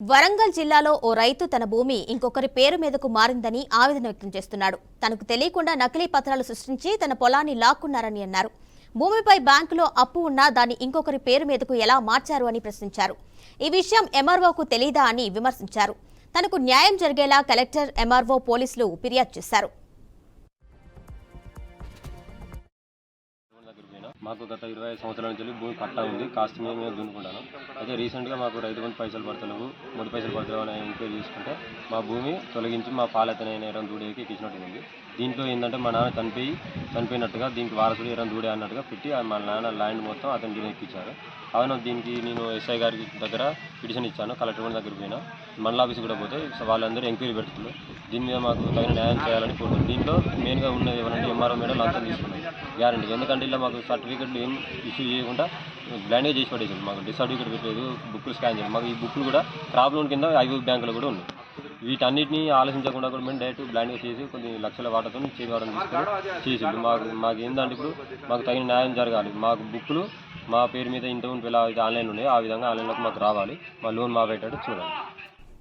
వరంగల్ జిల్లాలో ఓ రైతు తన భూమి ఇంకొకరి పేరు మీదకు మారిందని ఆవేదన వ్యక్తం చేస్తున్నాడు. తనకు తెలియకుండా నకిలీ పత్రాలు సృష్టించి తన పొలాన్ని లాక్కున్నారని అన్నారు. భూమిపై బ్యాంకులో అప్పు ఉన్నా దాన్ని ఇంకొకరి పేరు మీదకు ఎలా మార్చారు అని ప్రశ్నించారు. ఈ విషయం ఎంఆర్ఓకు తెలీదా అని విమర్శించారు. తనకు న్యాయం జరిగేలా కలెక్టర్, ఎంఆర్ఓ, పోలీసులు ఫిర్యాదు చేశారు. మాకు గత 25 సంవత్సరాల నుంచి భూమి పట్టా ఉంది. కాస్ట్ మేము దున్నుకుంటాను. అయితే రీసెంట్గా మాకు రైతు బంధు పైసలు పడతలేవు, మొదటి పైసలు పడతలేవు అని ఎంక్వైరీ చేసుకుంటే మా భూమి తొలగించి మా పాలతనైన ఎరం దూడేకి ఎక్కించినట్టు ఉంది. దీంట్లో ఏంటంటే మా నాన్న చనిపోయినట్టుగా దీనికి వారసుడు ఎరం దూడే అన్నట్టుగా పెట్టి మా నాన్న ల్యాండ్ మొత్తం అతని దీని ఎక్కించారు. అవును, దీనికి నేను ఎస్ఐ గారికి దగ్గర పిటిషన్ ఇచ్చాను. కలెక్టర్ దగ్గరికి పోయినా, మండల ఆఫీస్ కూడా పోతే వాళ్ళందరూ ఎంక్వైరీ పెడుతున్నారు. దీని మీద మాకు తగిన న్యాయం చేయాలని కోరుతున్నాను. దీంట్లో మెయిన్గా ఉన్నది ఎవరంటే ఎంఆర్ఓ మేడం లంచం తీసుకున్నాయి గ్యారంటీ. ఎందుకంటే ఇలా మాకు సర్టిఫికెట్లు ఏం ఇష్యూ చేయకుండా బ్లాండ్గా చేసి పడేసింది. మాకు డిసర్టిఫికేట్ పెట్టలేదు, బుక్కులు స్కాన్ చేయాలి. మాకు ఈ బుక్కులు కూడా క్రాప్ లోన్ కింద ఐఓబి బ్యాంకులో కూడా ఉన్నాయి. వీటన్నిటిని ఆలోచించకుండా కూడా మేము డైరెక్ట్ బ్లాండ్గా చేసి కొన్ని లక్షల వాటతో చేసి చేసిండు. మాకు ఏంటంటే ఇప్పుడు మాకు తగిన న్యాయం జరగాలి. మాకు బుక్కులు మా పేరు మీద ఇంత ఎలా అయితే ఆన్లైన్ ఉన్నాయో ఆ విధంగా ఆన్లైన్లోకి మాకు రావాలి. మా లోన్ మాపేటట్టు చూడాలి.